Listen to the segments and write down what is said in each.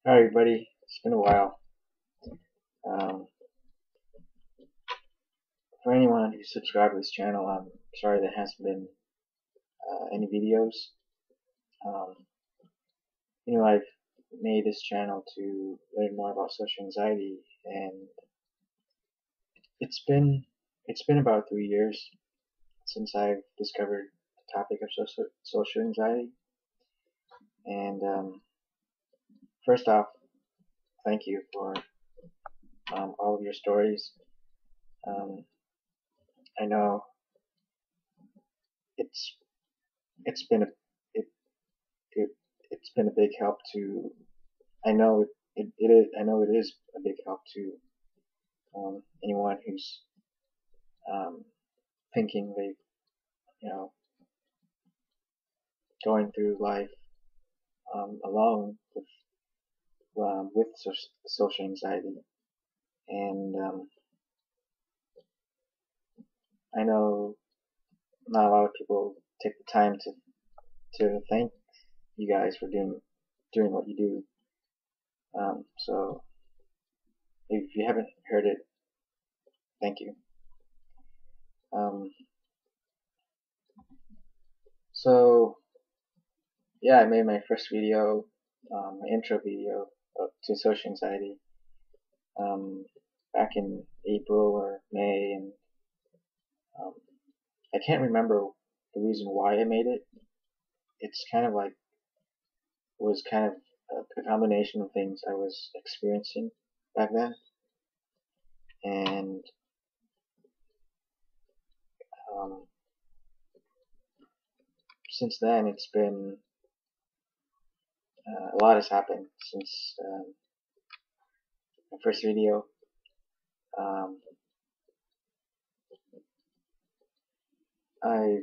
Hi everybody, it's been a while. Um, for anyone who's subscribed to this channel, I'm sorry there hasn't been any videos. Um, I've made this channel to learn more about social anxiety, and it's been it's been about 3 years since I've discovered the topic of social anxiety. And first off, thank you for all of your stories. Um, I know it's it's been a it, it it's been a big help to. I know it is. I know it is a big help to anyone who's um, thinking they, you know, going through life alone with social anxiety. And I know not a lot of people take the time to thank you guys for doing what you do. So if you haven't heard it, thank you. Um, so yeah, I made my first video, my intro video to social anxiety um, back in April or May, and um, I can't remember the reason why I made it. It's kind of like was kind of a combination of things I was experiencing back then, and um, since then it's been a lot has happened since my first video. Um, I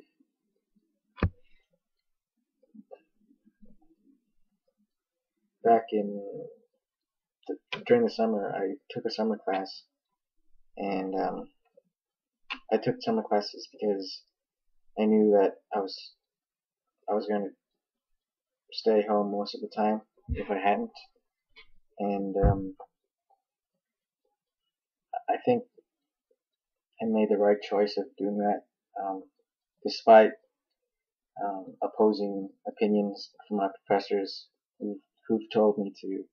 back in during the summer I took a summer class, and I took summer classes because I knew that I was going to stay home most of the time if I hadn't, and I think I made the right choice of doing that, despite opposing opinions from my professors who've told me to,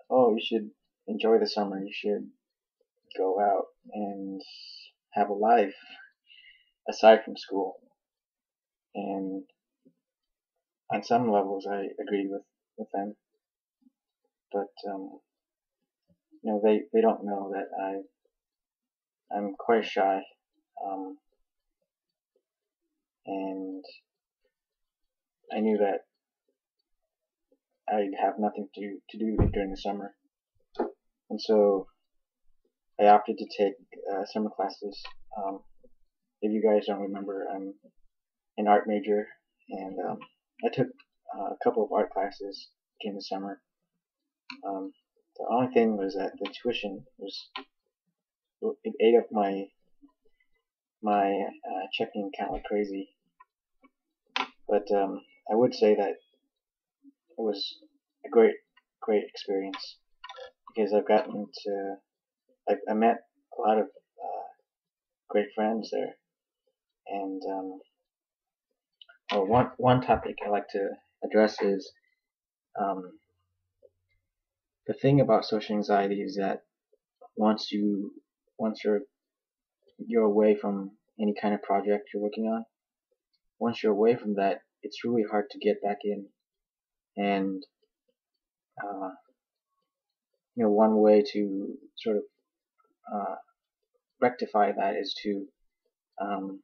oh, you should enjoy the summer, you should go out and have a life aside from school, and on some levels I agree with them, but they don't know that I'm quite shy, um, and I knew that I'd have nothing to do during the summer, and so I opted to take summer classes. Um, if you guys don't remember, I'm an art major, and I took a couple of art classes during the summer. Um, the only thing was that the tuition was it ate up my checking account like crazy. But I would say that it was a great experience because I've gotten to I met a lot of great friends there, and one topic I like to address is um, the thing about social anxiety is that once you once you're away from any kind of project you're working on, once you're away from that, it's really hard to get back in. And uh, one way to sort of uh, rectify that is to um,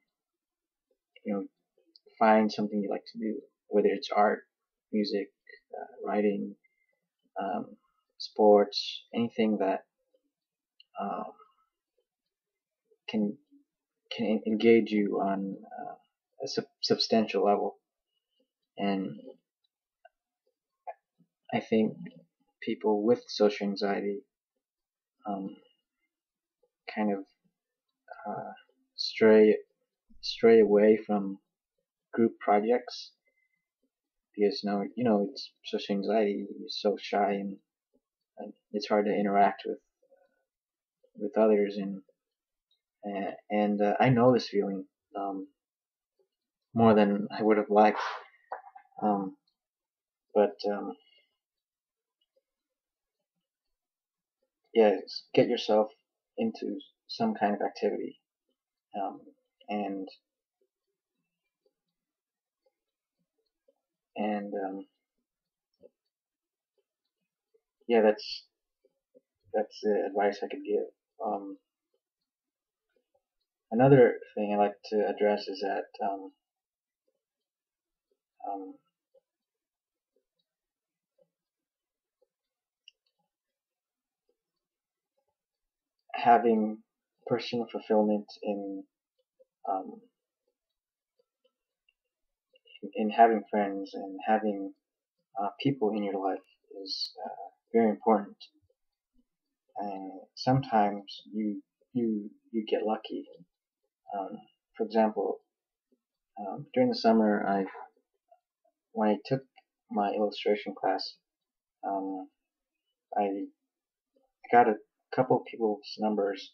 you know find something you like to do, whether it's art, music, writing, um, sports, anything that um, can engage you on a substantial level. And I think people with social anxiety um, kind of uh, stray away from group projects because it's social anxiety. You're so shy, and it's hard to interact with others, and I know this feeling um, more than I would have liked. Um, but yeah, get yourself into some kind of activity, um, and and yeah, that's the advice I could give. Another thing I like to address is that um, having personal fulfillment um, in having friends and having people in your life is very important. And sometimes you get lucky. Um, for example, during the summer, when I took my illustration class, um, I got a couple people's numbers,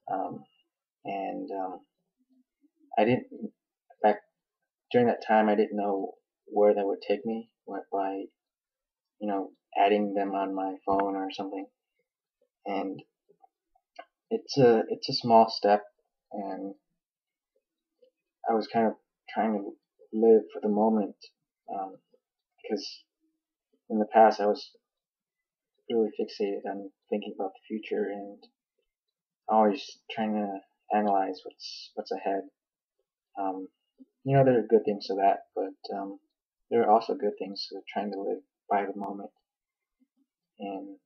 um, and I didn't back during that time I didn't know where that would take me by adding them on my phone or something. And it's a small step, and I was kind of trying to live for the moment, because in the past I was really fixated on thinking about the future and always trying to analyze what's ahead. Um, there are good things to that, but there are also good things to trying to live by the moment, and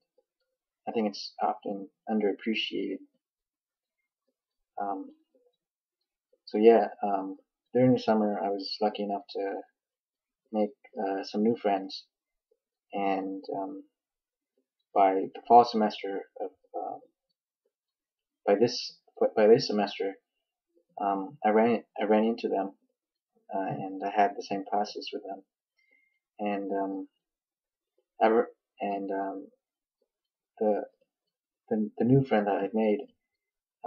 I think it's often underappreciated. Um, so yeah, during the summer I was lucky enough to make some new friends, and by the fall semester of by this semester, I ran into them, and I had the same classes with them, and ever and the, the new friend that I made,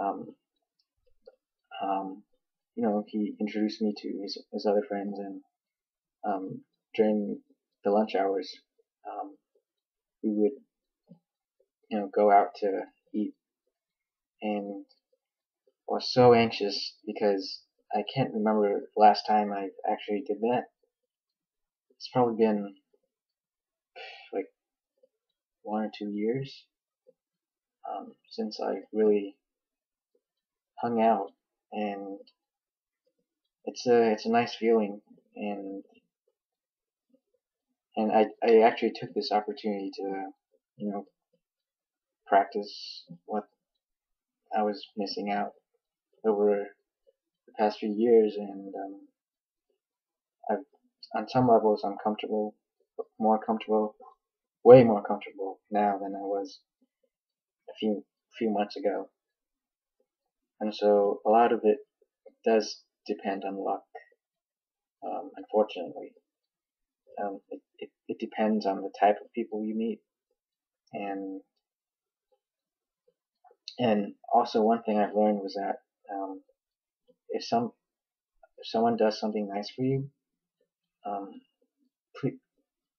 um, um, he introduced me to his other friends, and um, during the lunch hours, um, we would go out to eat, and I was so anxious because I can't remember the last time I actually did that. It's probably been like 1 or 2 years since I really hung out, and it's a nice feeling, and I actually took this opportunity to you know practice what I was missing out over the past few years, and I've on some levels I'm comfortable, more comfortable, way more comfortable now than I was a few months ago, and so a lot of it does depend on luck. Unfortunately, it depends on the type of people you meet, and and also one thing I've learned was that if someone does something nice for you, um, please,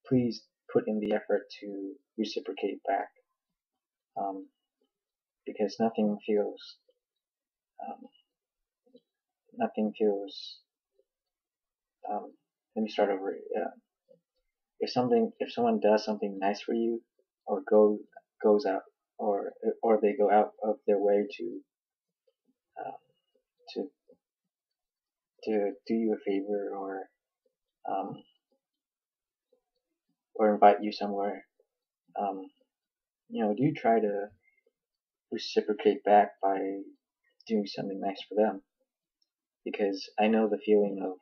please put in the effort to reciprocate back, um, because um, nothing feels. Um, let me start over. If someone does something nice for you, or goes out, or they go out of their way um, to do you a favor, um, or invite you somewhere, um, do try to reciprocate back by doing something nice for them, because I know the feeling of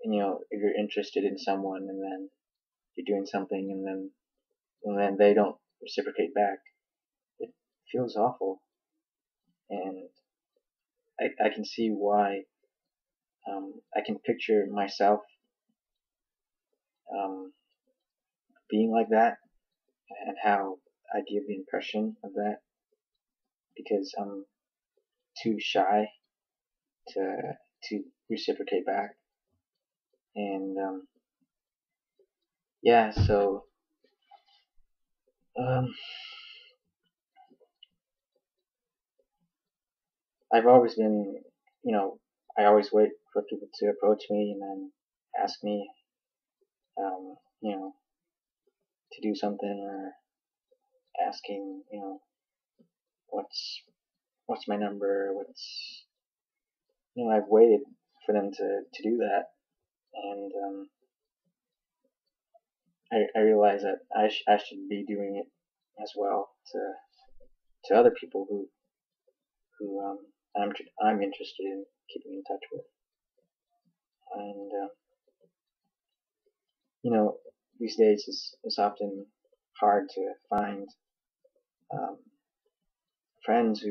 if you're interested in someone and then you're doing something and then they don't reciprocate back, it feels awful, and I can see why. I can picture myself um, being like that and how I give the impression of that because I'm too shy to to reciprocate back. And yeah, so um, I've always been, I always wait for people to approach me and then ask me, um, you know, to do something or asking, what's what's my number, I've waited for them to do that, and I realize that I should be doing it as well to other people who I'm interested in keeping in touch with, and these days it's often hard to find um, friends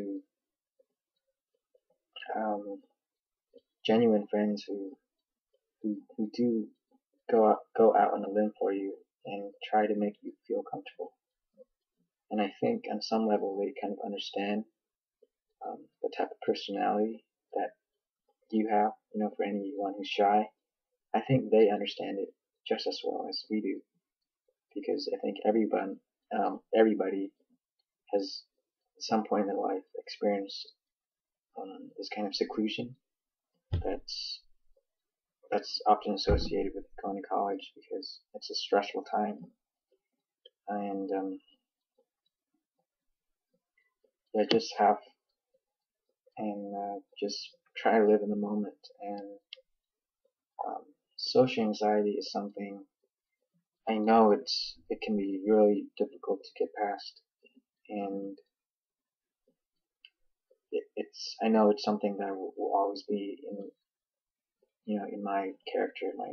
um, genuine friends who do go out on a limb for you and try to make you feel comfortable. And I think on some level they kind of understand the type of personality that you have. For anyone who's shy, I think they understand it just as well as we do, because I think everybody has at some point in their life experienced this kind of seclusion that's that's often associated with going to college because it's a stressful time, and yeah, just try to live in the moment. And um, social anxiety is something I know it can be really difficult to get past, and I know it's something that will always be in my character, my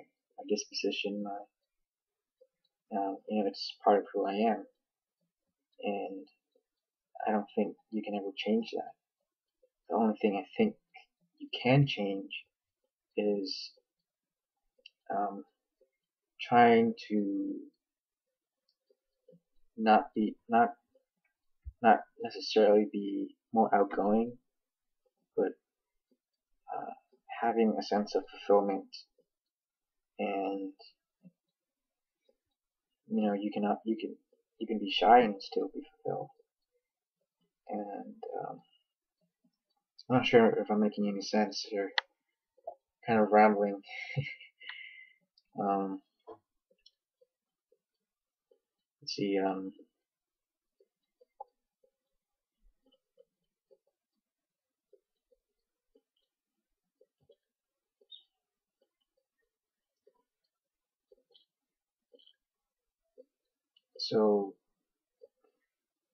disposition, it's part of who I am, and I don't think you can ever change that. The only thing I think you can change is um, trying to not not necessarily be more outgoing, but uh, having a sense of fulfillment, and you can be shy and still be fulfilled. And I'm not sure if I'm making any sense here. Kind of rambling. Um, let's see. So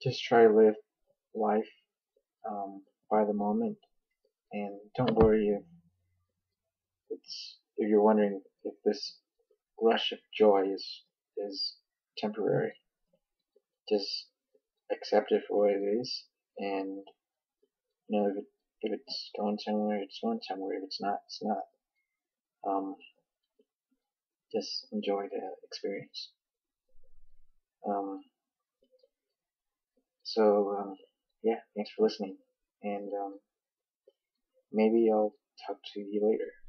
just try to live life by the moment, and don't worry if you're wondering if this rush of joy is temporary. Just accept it for what it is, and if it's going somewhere, it's going somewhere. If it's not, it's not. Um, just enjoy the experience. Um, so yeah, thanks for listening, and maybe I'll talk to you later.